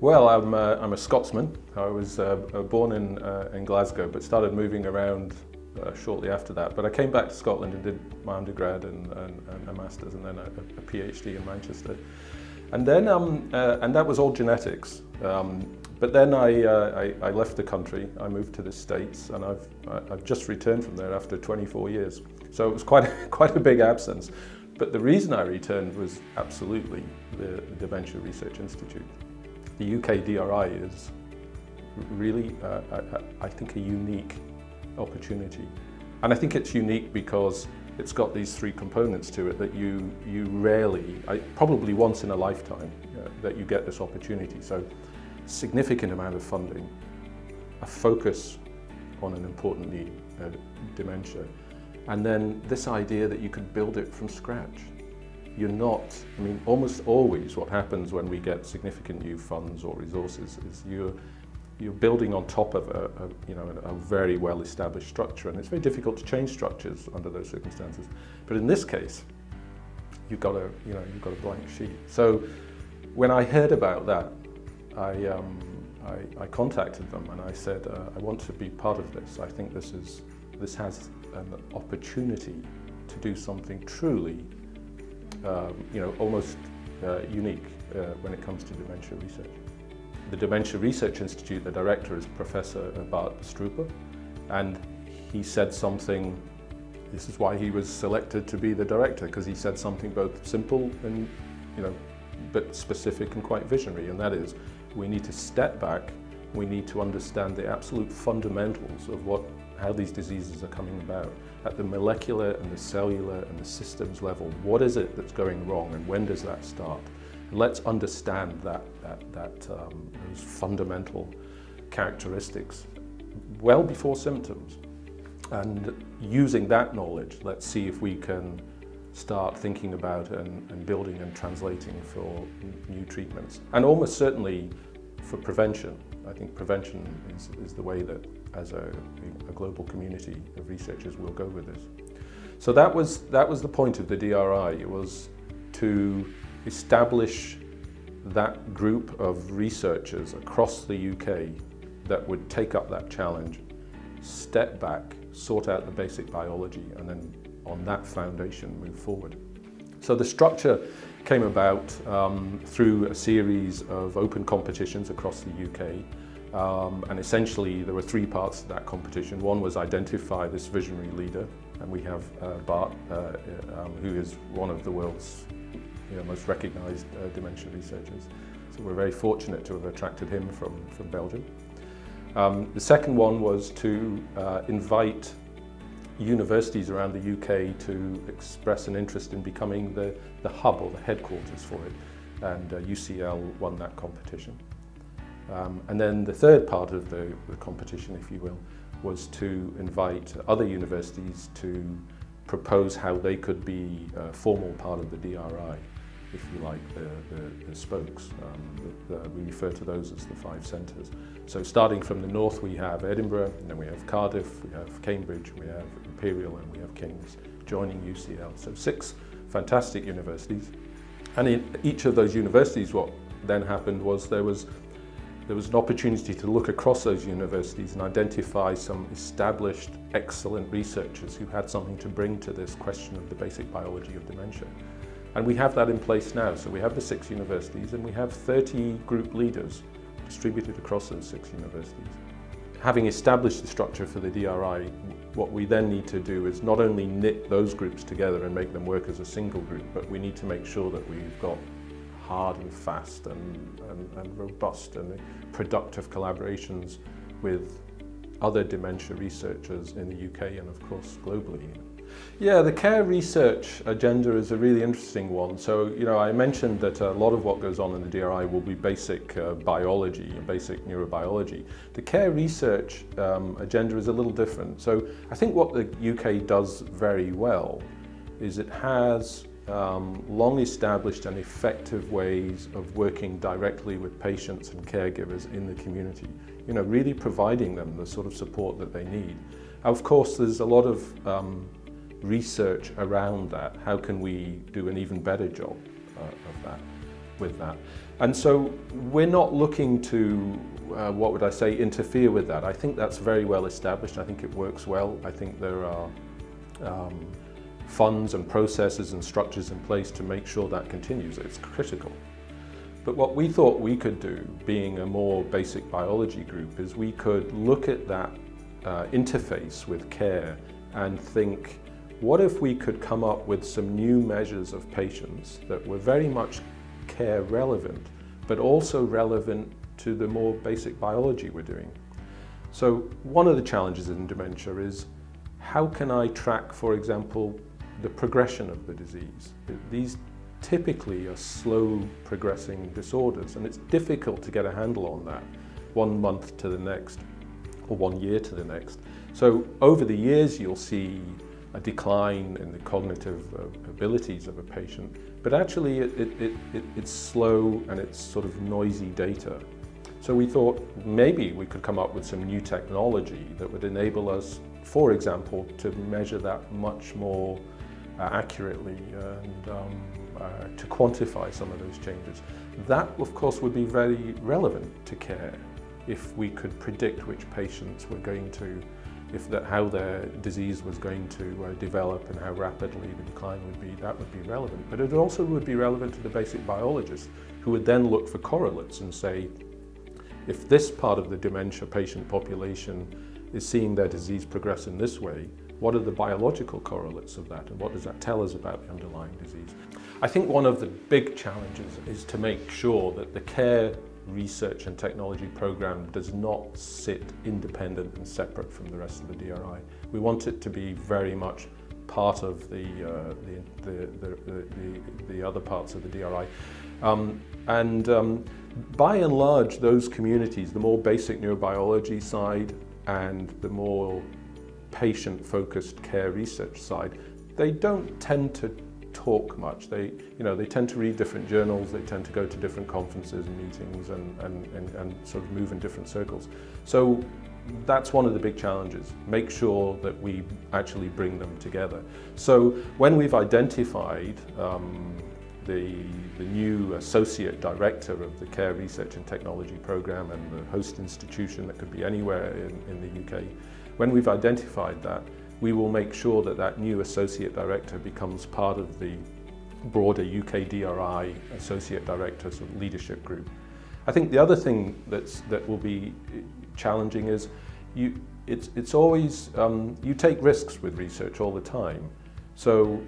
Well, I'm a Scotsman. I was born in Glasgow, but started moving around shortly after that. But I came back to Scotland and did my undergrad and a master's, and then a PhD in Manchester. And then and that was all genetics. But then I left the country. I moved to the States, and I've just returned from there after 24 years. So it was quite a big absence. But the reason I returned was absolutely the Dementia Research Institute. The UK DRI is really, I think, a unique opportunity. And I think it's unique because it's got these three components to it that you rarely, probably once in a lifetime, that you get this opportunity. So significant amount of funding, a focus on an important need, dementia, and then this idea that you could build it from scratch. You're not, I mean, almost always what happens when we get significant new funds or resources is you're building on top of a very well established structure, and it's very difficult to change structures under those circumstances. But in this case, you've got a blank sheet. So when I heard about that, I contacted them and I said, I want to be part of this. I think this has an opportunity to do something truly almost unique when it comes to dementia research. The Dementia Research Institute, the director is Professor Bart Struper, and he said something, this is why he was selected to be the director, because he said something both simple and, but specific and quite visionary, and that is, we need to step back, we need to understand the absolute fundamentals of how these diseases are coming about at the molecular and the cellular and the systems level. What is it that's going wrong, and when does that start? And let's understand those fundamental characteristics well before symptoms. And using that knowledge, let's see if we can start thinking about and building and translating for new treatments. And almost certainly for prevention. I think prevention is the way that as a global community of researchers will go with this. So that was the point of the DRI. It was to establish that group of researchers across the UK that would take up that challenge, step back, sort out the basic biology, and then on that foundation move forward. So the structure came about through a series of open competitions across the UK, and essentially there were three parts to that competition. One was identify this visionary leader, and we have Bart, who is one of the world's most recognised dementia researchers. So we're very fortunate to have attracted him from Belgium. The second one was to invite universities around the UK to express an interest in becoming the hub or the headquarters for it, and UCL won that competition. And then the third part of the competition, if you will, was to invite other universities to propose how they could be a formal part of the DRI, if you like, the spokes. We refer to those as the 5 centres. So starting from the north, we have Edinburgh, and then we have Cardiff, we have Cambridge, we have Imperial, and we have King's joining UCL. So 6 fantastic universities. And in each of those universities, what then happened was there was an opportunity to look across those universities and identify some established, excellent researchers who had something to bring to this question of the basic biology of dementia. And we have that in place now. So we have the 6 universities, and we have 30 group leaders distributed across those 6 universities. Having established the structure for the DRI, what we then need to do is not only knit those groups together and make them work as a single group, but we need to make sure that we've got hard and fast and robust and productive collaborations with other dementia researchers in the UK and of course globally. Yeah, the care research agenda is a really interesting one. So, I mentioned that a lot of what goes on in the DRI will be basic biology and basic neurobiology. The care research agenda is a little different. So I think what the UK does very well is it has long established and effective ways of working directly with patients and caregivers in the community, really providing them the sort of support that they need. Of course, there's a lot of research around that. How can we do an even better job of that? with that. And so we're not looking to, what would I say, interfere with that. I think that's very well established. I think it works well. I think there are funds and processes and structures in place to make sure that continues. It's critical. But what we thought we could do, being a more basic biology group, is we could look at that interface with care and think, what if we could come up with some new measures of patients that were very much care relevant, but also relevant to the more basic biology we're doing? So one of the challenges in dementia is, how can I track, for example, the progression of the disease? These typically are slow progressing disorders, and it's difficult to get a handle on that 1 month to the next or 1 year to the next. So over the years you'll see a decline in the cognitive abilities of a patient, but actually it's slow and it's sort of noisy data. So we thought maybe we could come up with some new technology that would enable us, for example, to measure that much more accurately and to quantify some of those changes. That, of course, would be very relevant to care if we could predict which patients were going to, how their disease was going to develop and how rapidly the decline would be. That would be relevant. But it also would be relevant to the basic biologist, who would then look for correlates and say, if this part of the dementia patient population is seeing their disease progress in this way, what are the biological correlates of that, and what does that tell us about the underlying disease? I think one of the big challenges is to make sure that the care research and technology program does not sit independent and separate from the rest of the DRI. We want it to be very much part of the other parts of the DRI. By and large, those communities, the more basic neurobiology side and the more patient-focused care research side, they don't tend to talk much. They tend to read different journals, they tend to go to different conferences and meetings and sort of move in different circles. So that's one of the big challenges, make sure that we actually bring them together. So when we've identified the new associate director of the Care Research and Technology Programme and the host institution that could be anywhere in the UK, when we've identified that, we will make sure that that new associate director becomes part of the broader UK DRI associate directors of leadership group. I think the other thing that will be challenging is it's always, you take risks with research all the time. So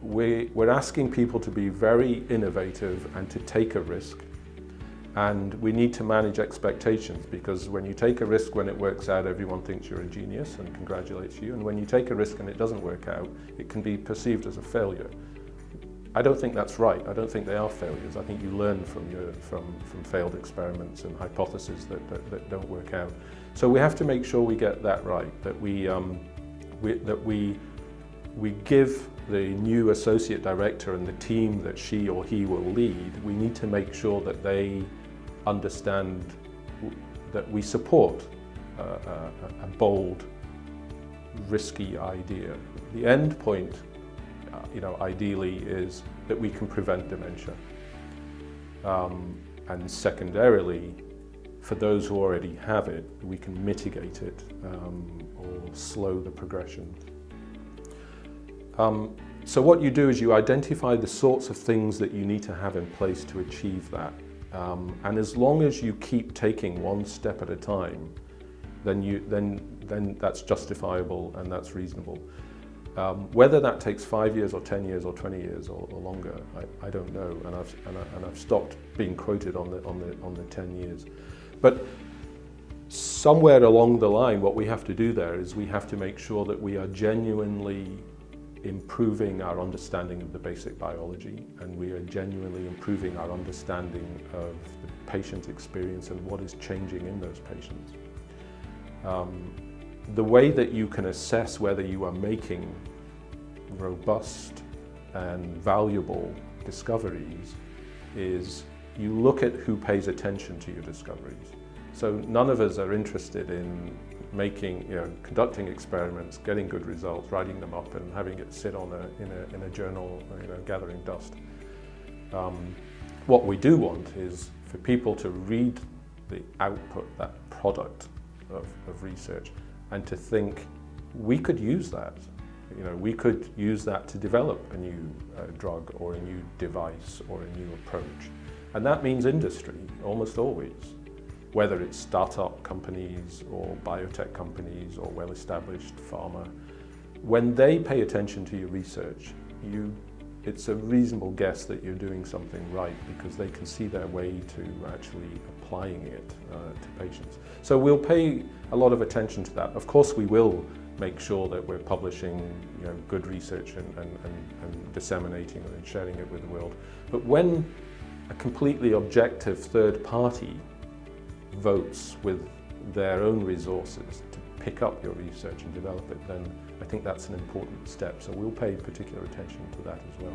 we're asking people to be very innovative and to take a risk. And we need to manage expectations, because when you take a risk, when it works out, everyone thinks you're a genius and congratulates you. And when you take a risk and it doesn't work out, it can be perceived as a failure. I don't think that's right. I don't think they are failures. I think you learn from failed experiments and hypotheses that don't work out. So we have to make sure we get that right, that we give the new associate director and the team that she or he will lead, we need to make sure that they understand that we support a bold, risky idea. The end point, ideally, is that we can prevent dementia. And secondarily, for those who already have it, we can mitigate it or slow the progression. So what you do is you identify the sorts of things that you need to have in place to achieve that. And as long as you keep taking one step at a time, then that's justifiable and that's reasonable. Whether that takes 5 years or 10 years or 20 years or longer, I don't know. And I've stopped being quoted on the 10 years. But somewhere along the line, what we have to do there is we have to make sure that we are genuinely improving our understanding of the basic biology, and we are genuinely improving our understanding of the patient experience and what is changing in those patients. The way that you can assess whether you are making robust and valuable discoveries is you look at who pays attention to your discoveries. So none of us are interested in conducting experiments, getting good results, writing them up and having it sit in a journal, gathering dust. What we do want is for people to read the output, that product of research, and to think, we could use that. You know, we could use that to develop a new drug or a new device or a new approach. And that means industry, almost always. Whether it's startup companies or biotech companies or well-established pharma, when they pay attention to your research, it's a reasonable guess that you're doing something right, because they can see their way to actually applying it to patients. So we'll pay a lot of attention to that. Of course, we will make sure that we're publishing, you know, good research and disseminating it and sharing it with the world. But when a completely objective third party votes with their own resources to pick up your research and develop it, then I think that's an important step. So we'll pay particular attention to that as well.